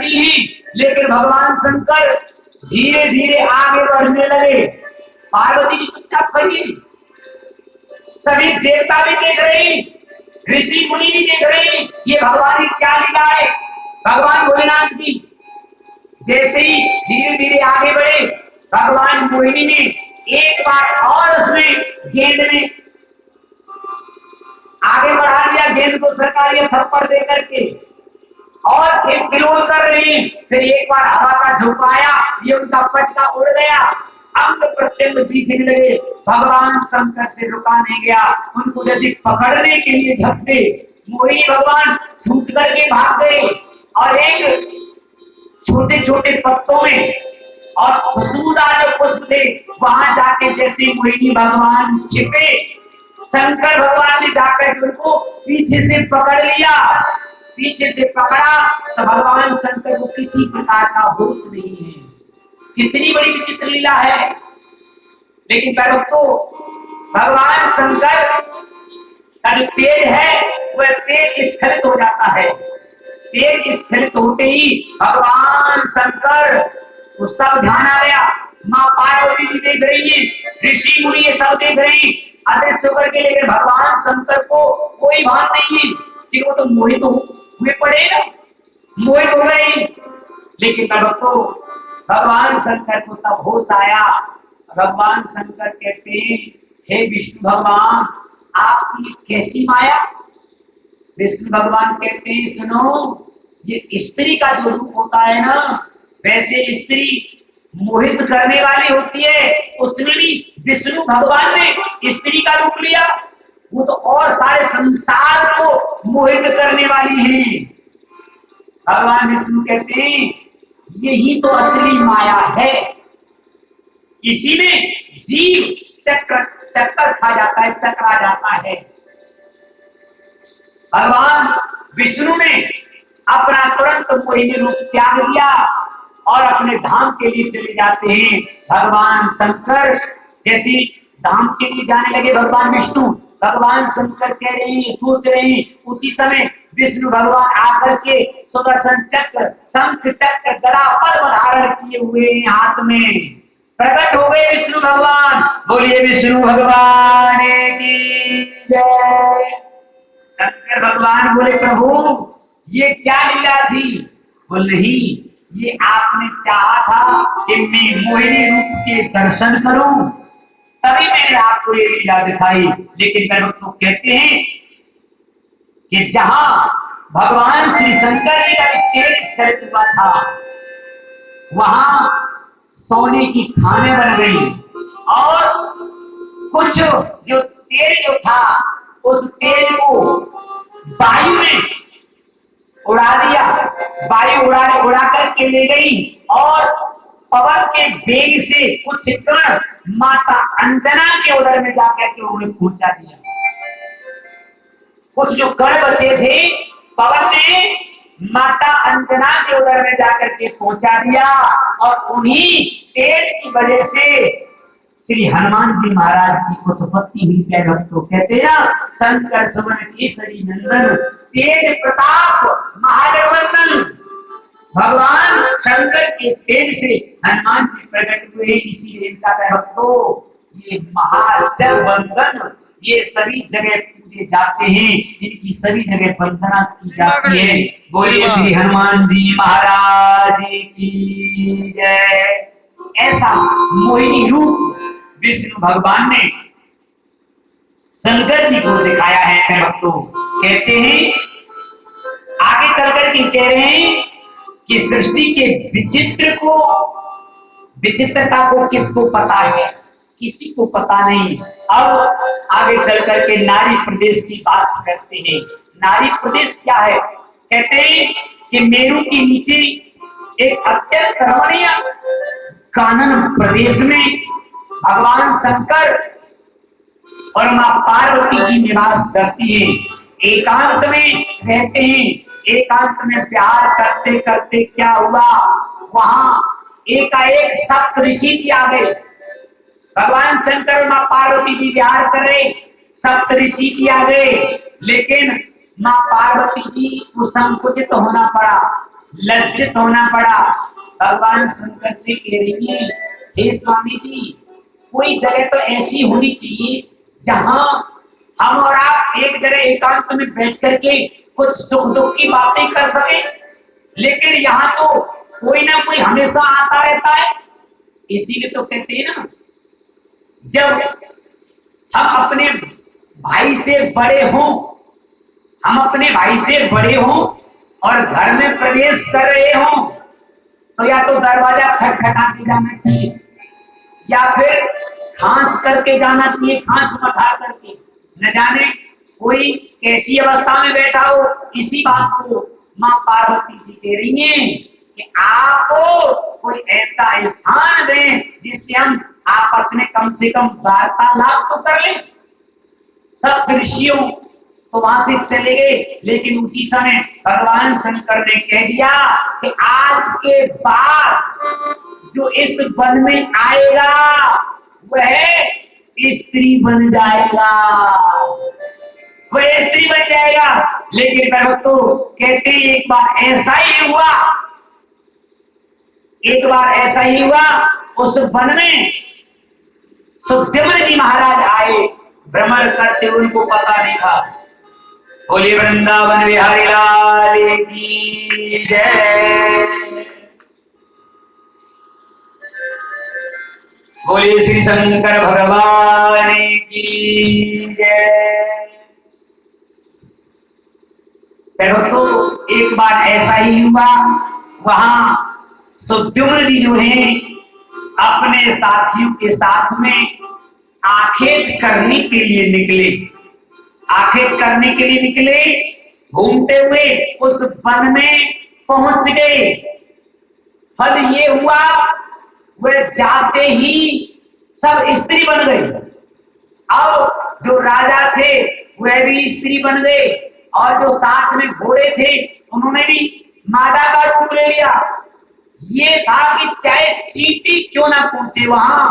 खड़ी हैं, लेकिन भगवान शंकर धीरे धीरे आगे बढ़ने लगे। पार्वती भी चुपचाप खड़ी है, सभी देवता भी देख रहे हैं, ऋषि मुनि भी देख रहे हैं, ये भगवान की क्या लीला है। भगवान भोलेनाथ की जैसे ही धीरे धीरे आगे बढ़े, भगवान मोहिनी ने एक बार और उसमें गेंद में आगे बढ़ा दिया, गेंद को सरकार ये थप्पड़ दे करके, और फिर विरोध कर रहे हैं। फिर एक बार हवा का झोंका आया, ये उनका पटका उड़ गया, अंग प्रत्यंग दिखने लगे। भगवान शंकर से रुका नहीं गया, उनको जैसे पकड़ने के लिए झपटे, मोहिनी भगवान छूट करके भाग गए और एक छोटे छोटे पत्तों में और खुशबूदार जो पुष्प थे वहां जाके जैसे मोहिनी भगवान छिपे, शंकर भगवान ने जाकर उनको पीछे से पकड़ लिया। पीछे से पकड़ा तो भगवान शंकर को किसी प्रकार का होश नहीं है। कितनी बड़ी विचित्र लीला है। लेकिन भक्तों, भगवान शंकर का जो तेज है वह तेज स्खलित हो जाता है। तेज स्खलित होते ही भगवान शंकर को सब ध्यान आ गया। माँ पार्वती जी देख रही है, ऋषि मुनि ये सब देख रहे हैं अदृश्य होकर के, लेकिन भगवान शंकर को कोई भान नहीं है। जिनको तो मोहित हुए पड़े ना, मोहित हो गए। लेकिन भक्तों, भगवान शंकर को तब होश आया। भगवान शंकर कहते हैं, हे विष्णु भगवान, आपकी कैसी माया। विष्णु भगवान कहते हैं, सुनो, ये स्त्री का जो रूप होता है ना, वैसे स्त्री मोहित करने वाली होती है, उसमें भी विष्णु भगवान ने स्त्री का रूप लिया, वो तो और सारे संसार को मोहित करने वाली है। भगवान विष्णु कहते हैं, यही तो असली माया है। इसी में जीव चक्कर खा जाता है, चकरा जाता है। भगवान विष्णु ने अपना तुरंत मोहिनी रूप त्याग दिया और अपने धाम के लिए चले जाते हैं। भगवान शंकर जैसे धाम के लिए जाने लगे, भगवान विष्णु, भगवान शंकर कह रहे हैं, सोच रहे हैं, उसी समय विष्णु भगवान आकर के सुदर्शन चक्र, शंख चक्र, गदा पद्म धारण किए हुए हाथ में प्रकट हो गए विष्णु भगवान। बोलिए विष्णु भगवान की जय। शंकर भगवान बोले, प्रभु ये क्या लीला थी। बोले, नहीं, ये आपने चाहा था कि मैं मोहिनी रूप के दर्शन करूं, तभी मैंने आपको ये लीला दिखाई। लेकिन मैं तो कहते हैं कि जहां भगवान श्री शंकर जी का तेज स्खलित हुआ था, वहां सोने की खाने बन गई और कुछ जो तेज जो था उस तेज को वायु ने उड़ा दिया। वायु उड़ा करके ले गई और पवन के वेग से कुछ कण माता अंजना के उदर में जाकर के उन्हें पहुंचा दिया। कुछ जो कण बचे थे पवन ने माता अंजना के उदर में जाकर के पहुंचा दिया और उन्हीं तेज की वजह से श्री हनुमान जी महाराज की उत्पत्ति हुई। प्यारे भक्तों, कहते हैं ना, शंकर सुमन केसरी नंदन, तेज प्रताप महाजगवंदन। भगवान शंकर के तेज से हनुमान जी प्रकट हुए। इसीलिए इनका भक्तों ये महाजगवंदन, ये सभी जगह पूजे जाते हैं, इनकी सभी जगह वंदना की जाती है। बोलिए श्री हनुमान जी महाराज की जय। ऐसा मोहिनी रूप विष्णु भगवान ने शंकर जी को दिखाया है। भक्तों, कहते हैं, आगे चलकर के कह रहे हैं कि सृष्टि के विचित्रता को किसको पता है, किसी को पता नहीं। अब आगे चलकर के नारी प्रदेश की बात करते हैं। नारी प्रदेश क्या है। कहते हैं कि मेरू के नीचे एक अत्यंत रमणीय कानन प्रदेश में भगवान शंकर और मां पार्वती जी निवास करती है। एकांत में रहते हैं। एकांत में प्यार करते करते क्या हुआ, वहां एकाएक सप्त ऋषि जी आ गए। भगवान शंकर और मां पार्वती जी प्यार कर रहे, सप्त ऋषि जी आ गए, लेकिन मां पार्वती जी को संकुचित होना पड़ा। लज्जित होना पड़ा। भगवान शंकर जी कह रही है, हे स्वामी जी, कोई जगह तो ऐसी होनी चाहिए जहां हम और आप एक जगह एकांत में बैठ करके कुछ सुख दुख की बातें कर सके, लेकिन यहाँ तो कोई ना कोई हमेशा आता रहता है। इसीलिए तो कहते हैं ना, जब हम अपने भाई से बड़े हों, हम अपने भाई से बड़े हों और घर में प्रवेश कर रहे हों, तो या तो दरवाजा खटखटा के जाना चाहिए या फिर खांस करके जाना चाहिए, खांस मठा करके। न जाने कोई कैसी अवस्था में बैठा हो। इसी बात को मां पार्वती जी कह रही हैं कि आपको कोई ऐसा स्थान दें जिससे हम आपस में कम से कम वार्तालाप तो कर लें। सब ऋषियों तो वहां से चले गए, लेकिन उसी समय भगवान शंकर ने कह दिया कि आज के बाद जो इस वन में आएगा वह स्त्री बन जाएगा, वह स्त्री बन जाएगा। लेकिन भक्तों कहते एक बार ऐसा ही हुआ, एक बार ऐसा ही हुआ, उस वन में सुद्युम्न जी महाराज आए, भ्रमण करते उनको पता नहीं था। बोले वृंदावन बिहारी लाल की जय, बोले श्री शंकर भगवान की जय। तो एक बार ऐसा ही हुआ, वहां सुद्युम्न जी जो हैं अपने साथियों के साथ में आखेट करने के लिए निकले, आखेट करने के लिए निकले, घूमते हुए उस वन में पहुंच गए। फल ये हुआ वे जाते ही सब स्त्री बन गई, और जो राजा थे वह भी स्त्री बन गए, और जो साथ में घोड़े थे उन्होंने भी मादा का रूप ले लिया। ये था कि चाहे चींटी क्यों ना पहुंचे वहां,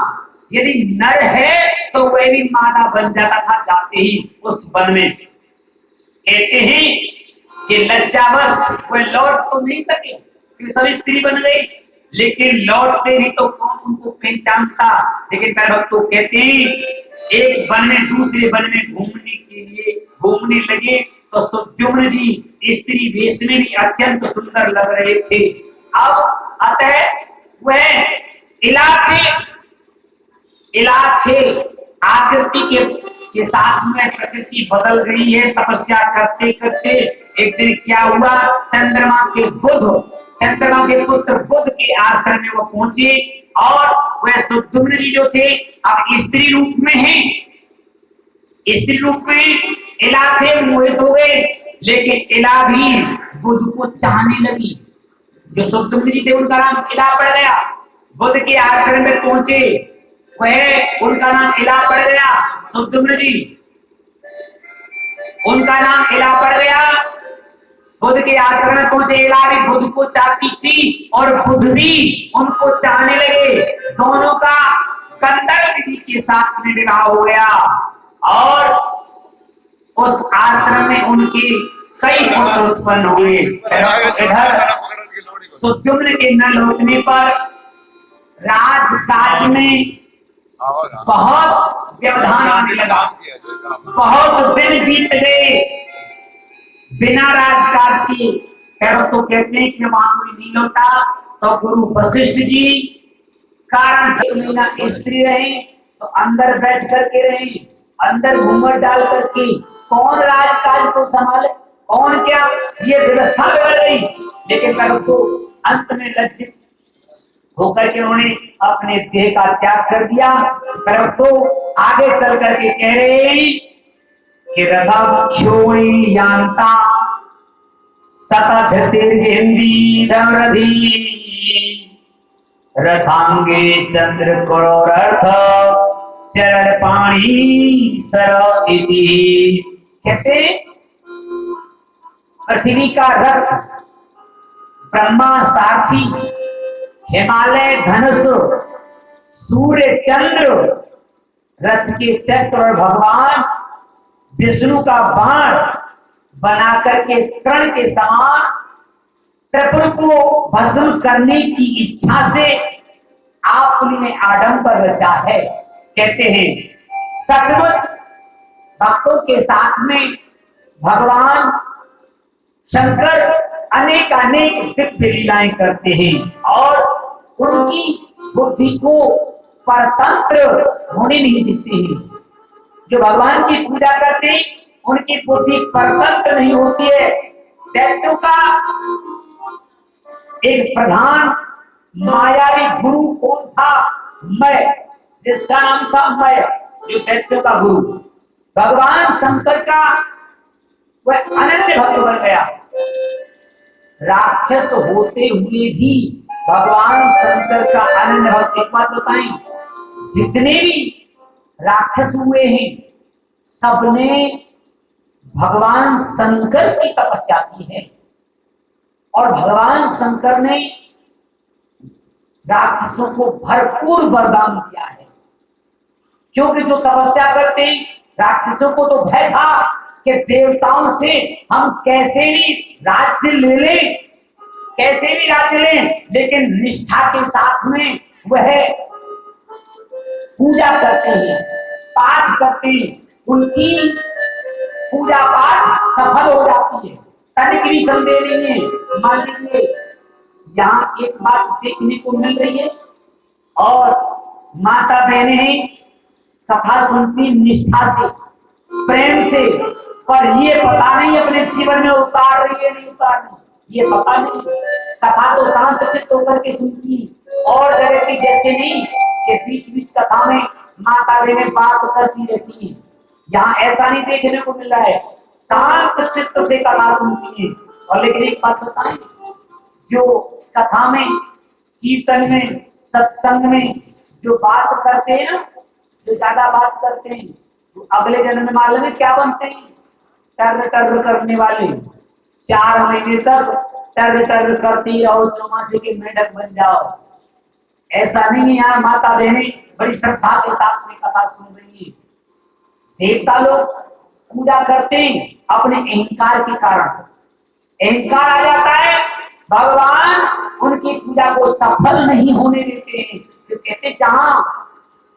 यदि नर है तो वह भी मादा बन जाता था जाते ही उस वन में। कहते हैं कि लज्जावश वह लौट तो नहीं सके, फिर सब स्त्री बन गई, लेकिन लौटते भी तो कौन उनको पहचानता। लेकिन भक्तों कहते हैं एक वन में दूसरे वन में घूमने के लिए घूमने लगे तो सुद्युम्न जी स्त्री वेश में भी अत्यंत सुंदर लग रहे थे। अब अतः वह इलाके आकृति के साथ में प्रकृति बदल गई है। तपस्या करते करते एक दिन क्या हुआ, चंद्रमा के पुत्र बुध के आश्रम में वो पहुंचे, और वह सुद्युम्न जी जो थे अब स्त्री रूप में हैं, स्त्री रूप में इला थे, मोहित हो गए। लेकिन इला भी बुध को चाहने लगी। जो सुद्युम्न जी थे उनका नाम इला पड़ गया। बुध के आश्रम में पहुंचे, वह उनका नाम इला पड़ गया। सुद्युम्न जी उनका नाम इला पड़ गया। बुध के आश्रम में पहुंचे, इला भी बुध को चाहती थी और बुध भी उनको चाहने लगे। दोनों का गंधर्व विधि के साथ में विवाह हो गया, और उस आश्रम में उनके कई पुत्र उत्पन्न हुए। इधर सुद्युम्न के न लौटने पर राजकाज में बहुत व्यवधान आने लगा। बहुत दिन बीत गए बिना राजकाज के। तो कहते हैं कि वहां कोई नहीं लौटा, तो गुरु वशिष्ठ जी कारण महीना स्त्री रहे तो अंदर बैठ करके रहे, अंदर घूंघट डाल करके। कौन राजकाज को संभाले, कौन क्या, ये व्यवस्था बिगड़ गई। लेकिन तो अंत में लज्जित होकर के उन्होंने अपने देह का त्याग कर दिया। तो आगे चल करके कह रहे हैं कि रथाक्षोणी यांता सतधृतिर्गिंदी धमरधी रथांगे चंद्र करोरर्थ चरण पाणी सर इति। कहते पृथ्वी का रथ, ब्रह्मा सारथी, हिमालय धनुष, सूर्य चंद्र रथ के चक्र और भगवान विष्णु का बाण बना करके तृण के समान त्रिपुर को भस्म करने की इच्छा से आपने आडंबर रचा है। कहते हैं सचमुच भक्तों के साथ में भगवान शंकर अनेक अनेक दिव्य लीलाएं करते हैं और उनकी बुद्धि को परतंत्र होने नहीं देते हैं। जो भगवान की पूजा करते हैं उनकी बुद्धि परतंत्र नहीं होती है। दैत्यों का एक प्रधान मायावी गुरु कौन था? मैं, जिसका नाम था मैं, जो दैत्यों का गुरु। भगवान शंकर का वह अनन्य भक्त बन गया। राक्षस होते हुए भी भगवान शंकर का अनन्य भक्त। एक बात बताएं, जितने भी राक्षस हुए हैं सबने भगवान शंकर की तपस्या की है और भगवान शंकर ने राक्षसों को भरपूर वरदान दिया है। क्योंकि जो तपस्या करते राक्षसों को तो भय था कि देवताओं से हम कैसे भी राज्य ले लें, कैसे भी राज्य लें, लेकिन निष्ठा के साथ में वह पूजा करते हैं, पाठ करते हैं, उनकी पूजा पाठ सफल हो जाती है। तनिक भी संदेह नहीं है। मान लीजिए यहाँ एक बात देखने को मिल रही है और माता बहनें कथा सुनती निष्ठा से, प्रेम से, पर ये पता नहीं अपने जीवन में उतार रही है नहीं उतार रही, ये पता नहीं। कथा तो शांत चित्त होकर के सुनती और जगह की जैसे नहीं कि बीच बीच कथा में माता बहनें बात करती रहती है। यहाँ ऐसा नहीं देखने को मिल रहा है, शांत चित्त से कथा सुनती है। और लेकिन एक बात बताएं, जो कथा में, कीर्तन में, सत्संग में जो बात करते हैं ना, जो ज्यादा बात करते हैं, तो अगले जन्म में मालूम है क्या बनते हैं? टर टर करने वाले। 4 महीने तक टर टर करती रहो, चौमासे के मेढक बन जाओ। ऐसा नहीं है। यहाँ माता बहनें बड़ी श्रद्धा के साथ में कथा सुन रही है। देवता लोग पूजा करते हैं अपने अहंकार के कारण। अहंकार आ जाता है, भगवान उनकी पूजा को सफल नहीं होने देते हैं। तो कहते जहां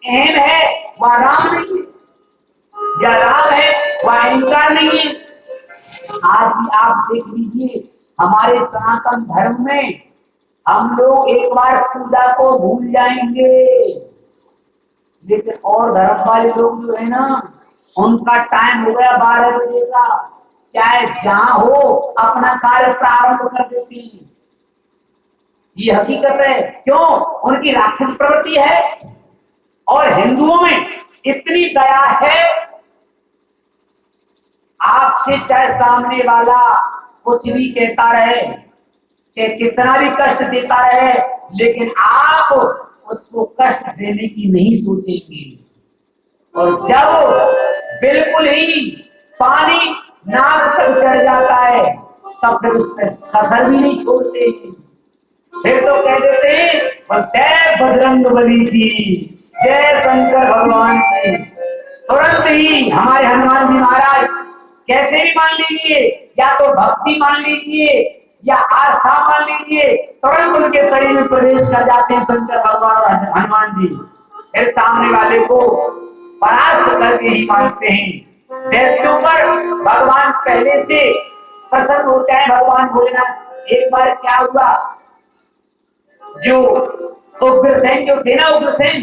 अहम है वह राम नहीं है, जहां राम है वह अहंकार नहीं है। आज भी आप देख लीजिए हमारे सनातन धर्म में हम लोग एक बार पूजा को भूल जाएंगे, लेकिन और धर्म वाले लोग जो है ना, उनका टाइम हो गया 12 बजे का, चाहे जहां हो अपना कार्य प्रारंभ कर देती है। ये हकीकत है। क्यों? उनकी राक्षस प्रवृत्ति है। और हिंदुओं में इतनी दया है, आपसे चाहे सामने वाला कुछ भी कहता रहे, चाहे कितना भी कष्ट देता रहे, लेकिन आप उसको कष्ट देने की नहीं सोचेंगे। और जब बिल्कुल ही पानी नाक तक चढ़ जाता है तब फिर उसमें कसर भी नहीं छोड़ते, फिर तो कह देते हैं जय बजरंग बली की, जय शंकर भगवान की। तुरंत ही हमारे हनुमान जी महाराज कैसे भी मान लीजिए, या तो भक्ति मान लीजिए या आस्था मान लीजिए, तुरंत उनके शरीर में प्रवेश कर जाते हैं शंकर भगवान और हनुमान जी। फिर सामने वाले को परास्त करके ही मानते हैं। दैत्यों पर भगवान पहले से प्रसन्न होते हैं। भगवान भोलेनाथ, एक बार क्या हुआ, जो उग्रसेन जो थे ना, उग्रसेन,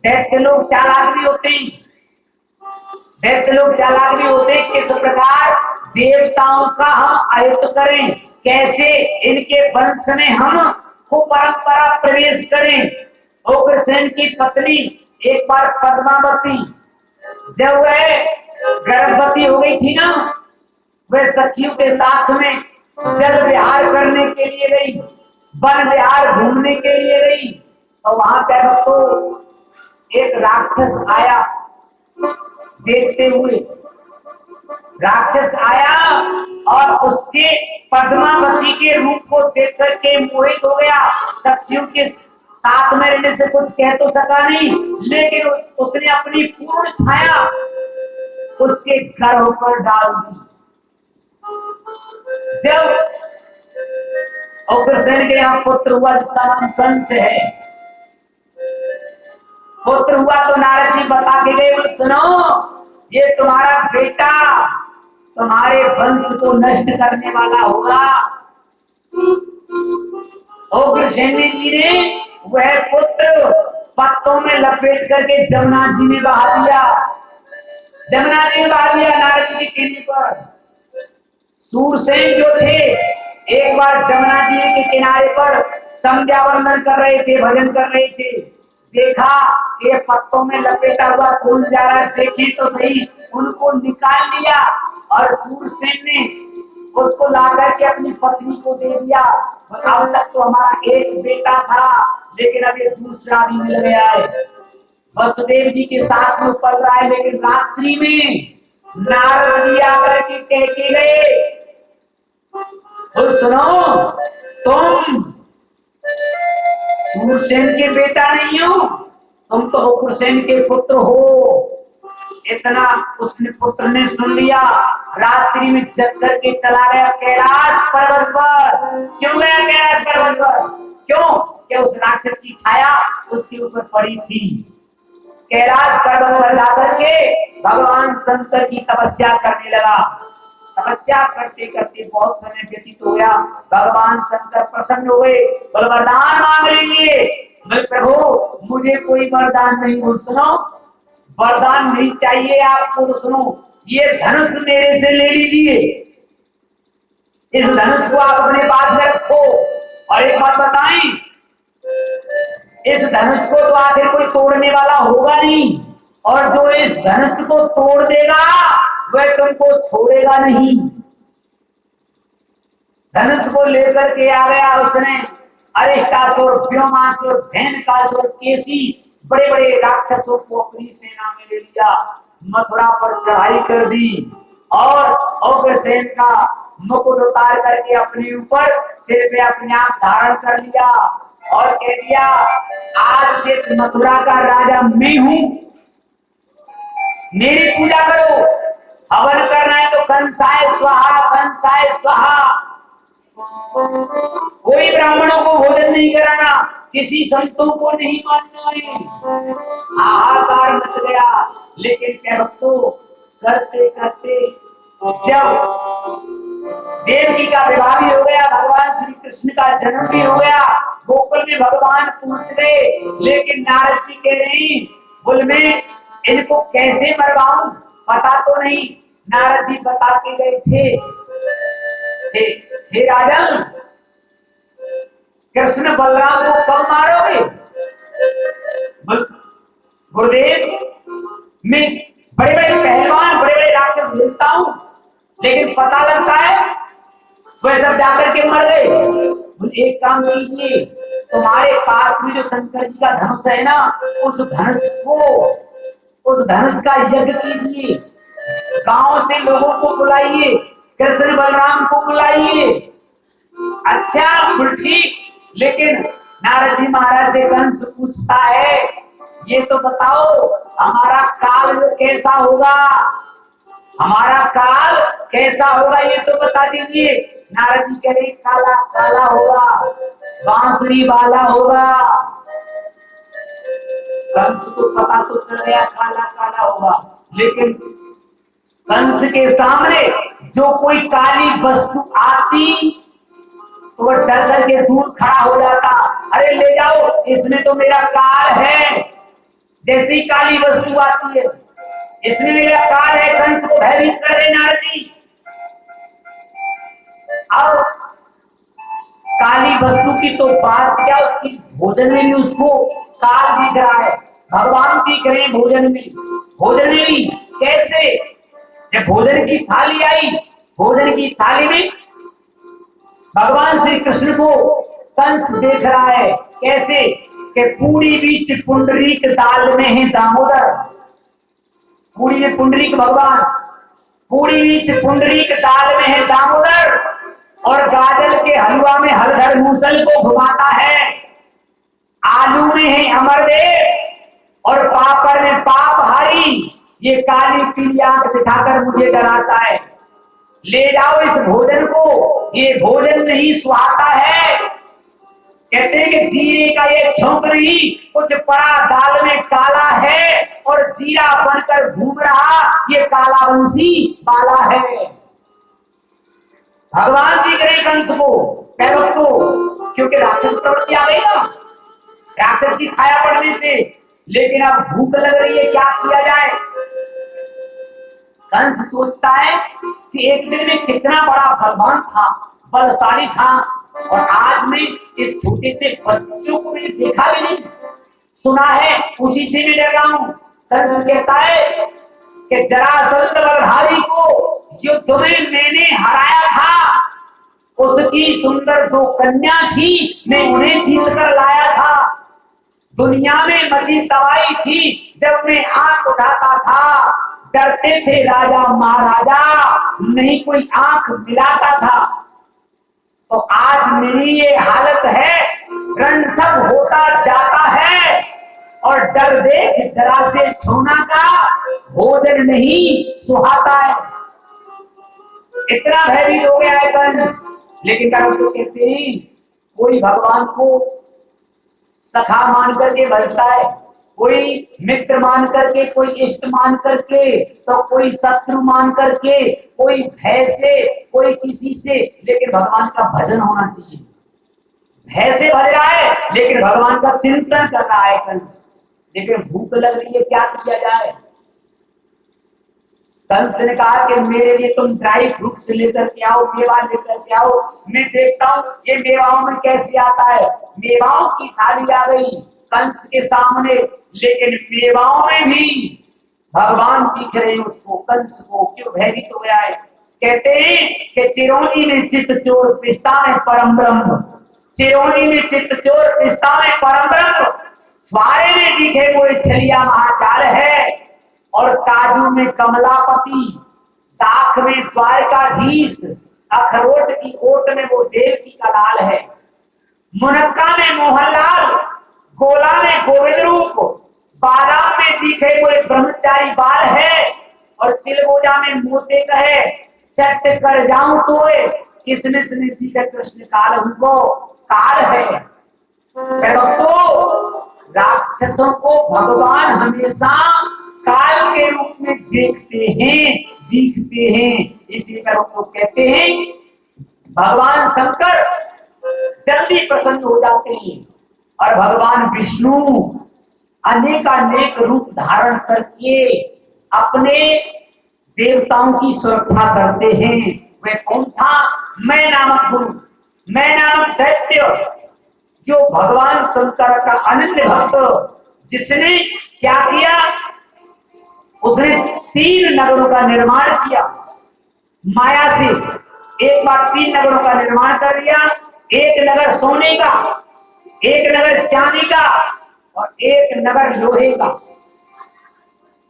दैत्य लोग चालाक भी होते हैं, दैत्य लोग चालाक भी होते हैं। किस प्रकार देवताओं का हम आयुक्त करें, कैसे इनके वंश में हम को परंपरा प्रवेश करें। उग्रसेन की पत्नी एक बार पद्मावती, जब वह गर्भवती हो गई थी ना, वह सखियों के साथ में जल विहार करने के लिए गई, वन विहार घूमने के लिए गई। तो वहां पर तो एक राक्षस आया, देखते हुए राक्षस आया और उसके पद्मावती के रूप को देख करके मोहित हो गया। सखियों के साथ में रहने से कुछ कह तो सका नहीं, लेकिन उसने अपनी पूर्ण छाया उसके गर्भ पर डाल दी। जब उग्रसेन के यहाँ पुत्र हुआ जिसका नाम कंस है। पुत्र हुआ तो नारद जी बता के गए, सुनो ये तुम्हारा बेटा तुम्हारे वंश को नष्ट करने वाला होगा। उग्रसेन जी ने वह पुत्र पत्तों में लपेट करके जमुना जी ने बहा दिया। जमुना जी ने बहा दिया नारद जी के कहने पर। सूरसेन जो थे एक बार जमुना जी के किनारे पर संध्या वंदन कर रहे थे, भजन कर रहे थे, देखा ये पत्तों में लपेटा हुआ कौन जा रहा है, देखे तो सही, उनको निकाल लिया और सूरसेन ने उसको लाकर के अपनी पत्नी को दे दिया। अब तक तो हमारा एक बेटा था लेकिन अब ये दूसरा भी मिल गया है। वसुदेव जी के साथ में पल रहा है, लेकिन रात्रि में नारद जी आकर के कह के गए, तो सुनो तुम सूरसेन के बेटा नहीं हो, तुम तो उग्रसेन के पुत्र हो। इतना उसने पुत्र ने सुन लिया, रात्रि में जग करके चला गया कैलाश पर्वत पर। क्यों गया कैलाश पर्वत पर? क्यों? कि उस राक्षस की छाया उसके ऊपर पड़ी थी। कैलाश पर्वत पर जाकर के भगवान शंकर की तपस्या करने लगा। तपस्या करते करते बहुत समय व्यतीत हो गया। भगवान शंकर प्रसन्न हुए, बोले वरदान मांग लीजिए। बोले प्रभु मुझे कोई वरदान नहीं, बोल सुनो वरदान नहीं चाहिए आपको, तो सुनो ये धनुष मेरे से ले लीजिए, इस धनुष को आप अपने पास में रखो। और एक बात बताएं, इस धनुष को तो आखिर कोई तोड़ने वाला होगा नहीं, और जो इस धनुष को तोड़ देगा वह तुमको छोड़ेगा नहीं। धनुष को लेकर के आ गया उसने। अरिष्टासुर, व्योमासुर, धेनुकासुर, केसी, बड़े बड़े राक्षसों को अपनी सेना में ले लिया, मथुरा पर चढ़ाई कर दी और उग्रसेन का मुकुट उतार करके अपने ऊपर सिर पे अपने आप धारण कर लिया और कह दिया आज से इस मथुरा का राजा मैं हूं, मेरी पूजा करो। हवन करना है तो कंसाय स्वाहा, कंसाय स्वाहा। कोई ब्राह्मणों को भोजन नहीं कराना, किसी संतों को नहीं मानना है। हाहाकार मच गया। लेकिन क्या भक्तों, करते करते जब देवकी का विवाह भी हो गया, भगवान श्री कृष्ण का जन्म भी हो गया, गोकुल में भगवान पहुंच गए, लेकिन नारद जी कह रहे बोल में इनको कैसे मरवाऊं पता तो नहीं। नारद जी बता के गए थे, हे राजन कृष्ण बलराम को कब मारोगे? गुरुदेव मैं बड़े बड़े पहलवान, बड़े बड़े राक्षस मिलता हूं, लेकिन पता लगता है वह सब जाकर के मर गए। एक काम कीजिए, तुम्हारे पास में जो शंकर जी का धनुष है ना, उस धनुष का यज्ञ कीजिए, गांव से लोगों को बुलाइए, कृष्ण बलराम को बुलाइए। अच्छा ठीक, लेकिन नारद जी महाराज से कंस पूछता है ये तो बताओ हमारा काल कैसा होगा, हमारा काल कैसा होगा ये तो बता दीजिए। नारद जी कह रहे काला काला होगा, बांसुरी वाला होगा। कंस को पता तो चल गया काला काला होगा, लेकिन कंस के सामने जो कोई काली वस्तु आती तो वह डर करके दूर खड़ा हो जाता। अरे ले जाओ, इसमें तो मेरा काल है। जैसी काली वस्तु आती है इसमें मेरा काल है, कंस को भयभीत कर दे नारद जी। अब काली वस्तु की तो बात क्या, उसकी भोजन में भी उसको काल दिख रहा है, भगवान दिख रहे हैं भोजन में। भोजन में भी कैसे? जब भोजन की थाली आई, भोजन की थाली में भगवान श्री कृष्ण को कंस देख रहा है। कैसे? कि पूरी बीच पुंडरीक दाल में है दामोदर। पूरी में पुंडरीक भगवान, पूरी बीच पुंडरीक दाल में है दामोदर, और गाजर के हलवा में हलधर मूसल को घुमाता है। आलू में है अमरदेव और पापड़ में पाप हारी। ये काली पीली आंख दिखाकर मुझे डराता है। ले जाओ इस भोजन को ये भोजन नहीं सुहाता है। कहते हैं कि जीरे का ये झोंक नहीं, कुछ पड़ा दाल में काला है और जीरा बनकर घूम रहा ये काला बंसी वाला है। भगवान दिख रहे कंस को, भक्तों, क्योंकि राक्षस प्रवृत्ति आ गई ना, राक्षस की छाया पड़ने से। लेकिन अब भूख लग रही है, क्या किया जाए। कंस सोचता है कि एक दिन में कितना बड़ा भगवान था, बलशाली था, और आज मैं इस छोटे से बच्चों को मैंने देखा भी नहीं, सुना है, उसी से भी डर रहा हूं। कंस कहता है कि जरासंध बलधारी को युद्ध में मैंने हराया था, उसकी सुंदर 2 कन्या थी, मैं उन्हें जीत कर लाया था। दुनिया में मची तबाही थी जब मैं आंख उठाता था, डरते थे राजा महाराजा, नहीं कोई आंख मिलाता था। तो आज मेरी ये हालत है, रण सब होता जाता है, और डर देख जरा से छूना का भोजन नहीं सुहाता है। इतना भयभीत हो गया है कंस। लेकिन तो कहते हैं कोई भगवान को सखा मान करके भजता है, कोई मित्र मान करके, कोई इष्ट मान करके, तो कोई शत्रु मान करके, कोई भय से, कोई किसी से। लेकिन भगवान का भजन होना चाहिए। भय से भज रहा है लेकिन भगवान का चिंतन कर रहा है कंस। लेकिन भूख लग रही है, क्या किया जाए। कंस ने कहा कि मेरे लिए तुम ड्राई फ्रूट्स लेकर के आओ, मेवा लेकर के आओ, मैं देखता हूं ये मेवाओं में कैसे आता है। मेवाओं की थाली आ गई कंस के सामने, लेकिन मेवाओं में भी भगवान दिख रहे हैं उसको। कंस को क्यों भयभीत हो गया है। कहते हैं कि चिरौंजी में चित्त चोर पिस्ता में परम ब्रह्म, चिरौंजी में चित्त चोर पिस्ता में परम ब्रह्म, स्वारे में दिखे वो छलिया महाचार है, और काजू में कमलापति, दाख में द्वारकाधीश, अखरोट की ओट में वो देवकी का लाल है, मुनक्का में मोहनलाल, गोला में गोविंद रूप, बादाम में दिखे वो एक ब्रह्मचारी बाल है, और चिलगोजा में मोते कहे चट कर जाऊं तो किसमिस ने दिखे कृष्ण काल उनको काल है। तो राक्षसों को भगवान हमेशा काल के रूप में देखते हैं, दिखते हैं। इसीलिए लोग कहते हैं भगवान शंकर जल्दी प्रसन्न हो जाते हैं, और भगवान विष्णु अनेकानेक रूप धारण करके अपने देवताओं की सुरक्षा करते हैं। वे कौन था? मैं नामक गुरु, मैं नामक दैत्य, जो भगवान शंकर का अनन्य भक्त, जिसने क्या किया, उसने 3 नगरों का निर्माण किया माया से। एक बार 3 नगरों का निर्माण कर दिया, एक नगर सोने का, एक नगर चांदी का, और एक नगर लोहे का।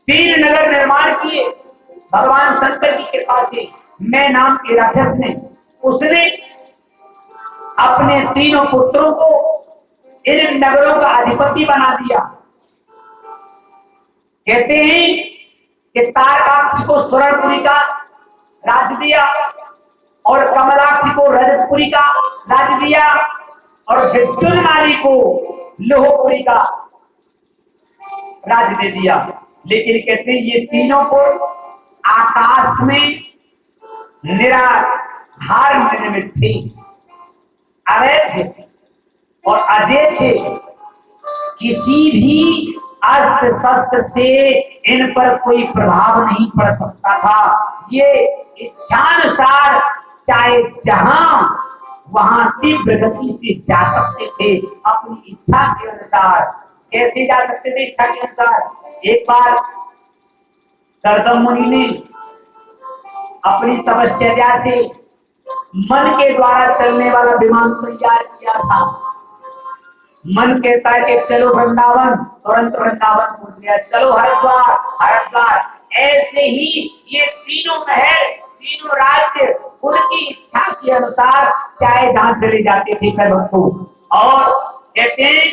3 नगर निर्माण किए भगवान शंकर की कृपा से। मैं नाम के राक्षस ने, उसने अपने 3 पुत्रों को इन नगरों का अधिपति बना दिया। कहते हैं कि तारकाक्ष को स्वर्णपुरी का राज्य दिया, और कमलाक्ष को रजतपुरी का राज्य दिया, और विद्युन्माली को लोहपुरी का राज्य दे दिया। लेकिन कहते हैं ये तीनों को आकाश में निराधार निर्मित थे, अवैध और अजय थे। किसी भी अस्त्र शस्त्र से इन पर कोई प्रभाव नहीं पड़ सकता था। ये इच्छानुसार चाहे जहां वहां तीव्र गति से जा सकते थे, अपनी इच्छा के अनुसार। कैसे जा सकते थे? इच्छा के अनुसार। एक बार गर्दम मुनि ने अपनी तपश्चर्या से मन के द्वारा चलने वाला विमान तैयार किया था। मन कहता है कि चलो वृंदावन, तुरंत वृंदावन पहुंच गया। चलो हरिद्वार, हरिद्वार। ऐसे ही ये तीनों महल, तीनों राज्य उनकी इच्छा के अनुसार चाहे जहां चले जाते थे भक्तों। और कहते हैं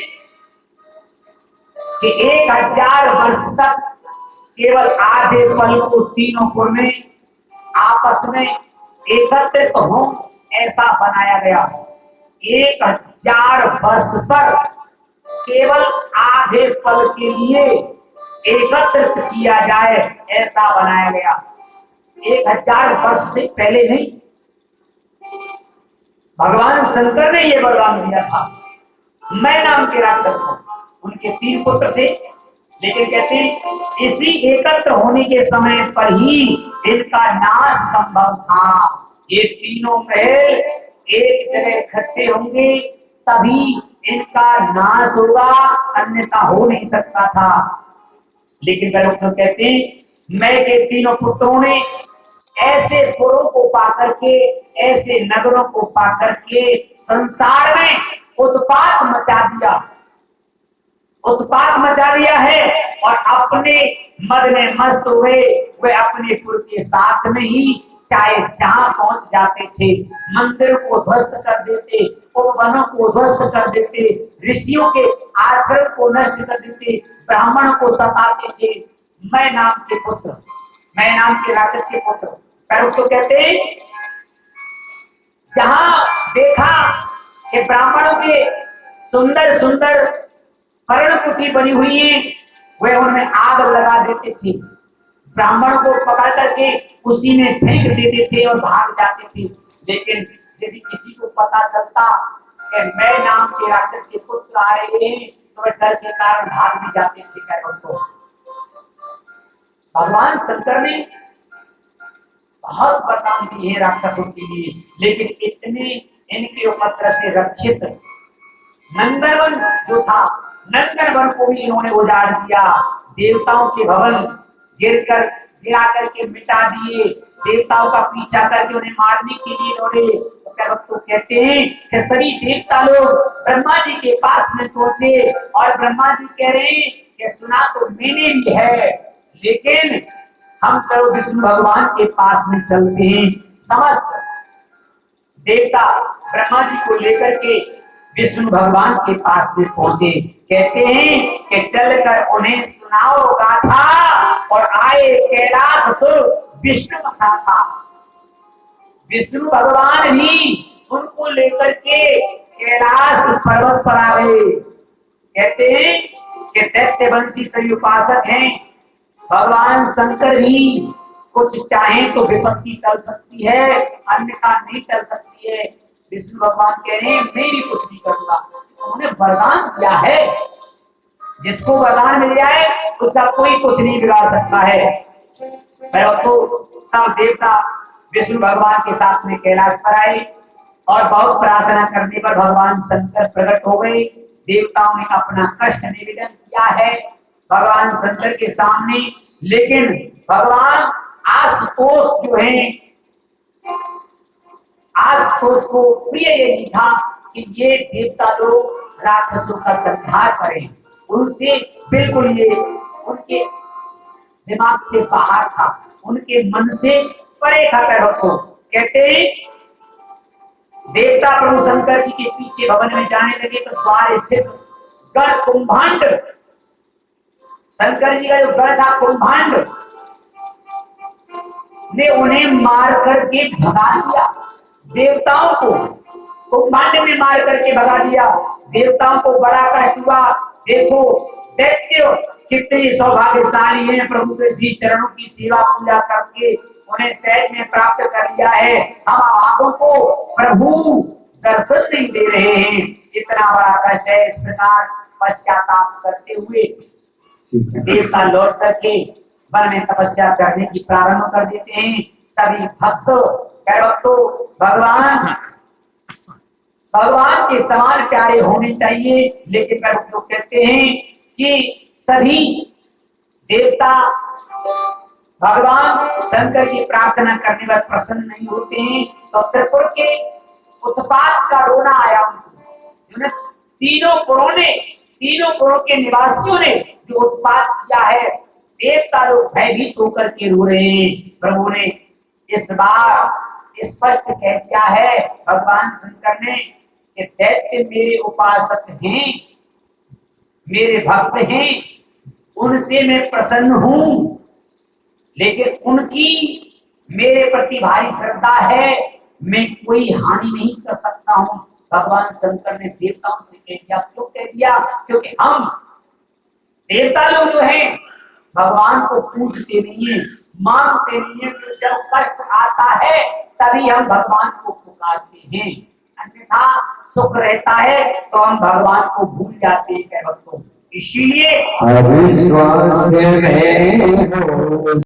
कि 1000 वर्ष तक केवल आधे पल को तीनों पुर में आपस में एकत्रित हो ऐसा बनाया गया। 1000 वर्ष पर केवल आधे पल के लिए एकत्रित किया जाए, ऐसा बनाया गया। 1000 वर्ष से पहले नहीं, भगवान शंकर ने ये वरदान दिया था। मैं नाम के राक्षस को, उनके 3 पुत्र थे, लेकिन कहते इसी एकत्र होने के समय पर ही इनका नाश संभव था। ये तीनों महल एक जगह इकट्ठे होंगे तभी इनका नाश होगा, अन्यथा हो नहीं सकता था। लेकिन वे लोग तो कहते मैं के तीनों पुत्रों ने ऐसे पुरों को पाकर के, ऐसे नगरों को पाकर के संसार में उत्पात मचा दिया, उत्पात मचा दिया है। और अपने मद में मस्त हुए वे अपने पुर के साथ में ही चाहे जहां पहुंच जाते थे, मंदिर को ध्वस्त कर देते, उपवनों को ध्वस्त कर देते, ऋषियों के आश्रम को नष्ट कर देते, ब्राह्मणों को सताते थे। मैं नाम के पुत्र, मैं नाम के राक्षस के पुत्र। पर उसको कहते हैं जहां देखा कि ब्राह्मणों के सुंदर सुंदर पर्णकुटी बनी हुई है, वे उनमें आग लगा देते थे, ब्राह्मणों को पकड़ करके उसी में फेंक देते थे और भाग जाते थे। लेकिन यदि किसी को पता चलता कि मैं नाम के राक्षस के पुत्र आ रहे हैं तो वे डर के कारण भाग भी जाते थे। उसको भगवान शंकर ने बहुत वरदान दिए हैं राक्षसों के लिए, लेकिन इतने इनके उपद्रव से रक्षित नंदनवन जो था, नंदनवन को भी इन्होंने उजाड़ दिया। देवताओं के भवन गिरा करके मिटा दिए, देवताओं का पीछा करके उन्हें मारने के लिए दौड़े। तो कहते हैं कि सभी देवता लोग ब्रह्मा जी के पास में पहुंचे और ब्रह्मा जी कह रहे हैं कि सुना तो मैंने भी है, लेकिन हम चलो विष्णु भगवान के पास में चलते हैं। समस्त देवता ब्रह्मा जी को लेकर के विष्णु भगवान के पास में पहुंचे। कहते हैं कि चलकर उन्हें सुनाओ गाथा और आए कैलाश तो विष्णु था। विष्णु भगवान भी उनको लेकर के कैलाश पर्वत पर आ गए। कहते हैं कि दैत्यवंशी सभी उपासक हैं, भगवान शंकर भी कुछ चाहे तो विपत्ति टल सकती है, अन्यथा नहीं टल सकती है। विष्णु भगवान कह रहे हैं मैं भी कुछ नहीं करूंगा। उन्होंने वरदान दिया है, जिसको वरदान मिल जाए उसका कोई कुछ नहीं बिगाड़ सकता है। तो देवता विष्णु भगवान के साथ में कैलाश पर आए और बहुत प्रार्थना करने पर भगवान शंकर प्रकट हो गए। देवताओं ने अपना कष्ट निवेदन किया है भगवान शंकर के सामने, लेकिन भगवान आशुतोष जो है, आशुतोष को प्रिय यही था कि ये देवता लोग राक्षसों का संहार करें। उनसे बिल्कुल ये उनके दिमाग से बाहर था, उनके मन से परे था। को कहते देवता प्रभु शंकर जी के पीछे भवन में जाने लगे तो द्वार स्थित गण कुंभांड, शंकर जी का जो गण था कुंभांड ने उन्हें मार करके भगा दिया। देवताओं को कुंभांड ने मार करके भगा दिया। देवताओं को बड़ा कष्ट हुआ। देखो दैत्य कितने सौभाग्यशाली हैं, प्रभु के श्री चरणों की सेवा पूजा करके उन्हें सहज में प्राप्त कर लिया है। हम आगों को प्रभु दर्शन नहीं दे रहे हैं, इतना बड़ा कष्ट है। इस प्रकार पश्चाताप करते हुए देवता लौट करके वन में तपस्या करने की प्रारंभ कर देते हैं। सभी भक्तों भगवान के समान प्यारे होने चाहिए, लेकिन लोग कहते हैं कि सभी देवता भगवान शंकर की प्रार्थना करने पर प्रसन्न नहीं होते हैं। तो त्रिपुर के उत्पात का रोना आया उनको। तीनों पुरों के निवासियों ने जो उत्पात किया है, देवता लोग भयभीत होकर के रो रहे हैं। प्रभु ने इस बार स्पष्ट कह दिया है भगवान शंकर ने कि दैत्य मेरे उपासक हैं, मेरे भक्त हैं, उनसे मैं प्रसन्न हूं, लेकिन उनकी मेरे प्रति भारी श्रद्धा है, मैं कोई हानि नहीं कर सकता हूं। भगवान शंकर ने देवताओं से कह दिया। क्यों कह दिया? क्योंकि हम देवता लोग जो हैं भगवान को पूजते नहीं है, मानते नहीं है। तो जब कष्ट आता है तभी हम भगवान को पुकारते हैं, अन्यथा सुख रहता है तो हम भगवान को भूल जाते हैं। भक्तों, इसीलिए अविश्वास में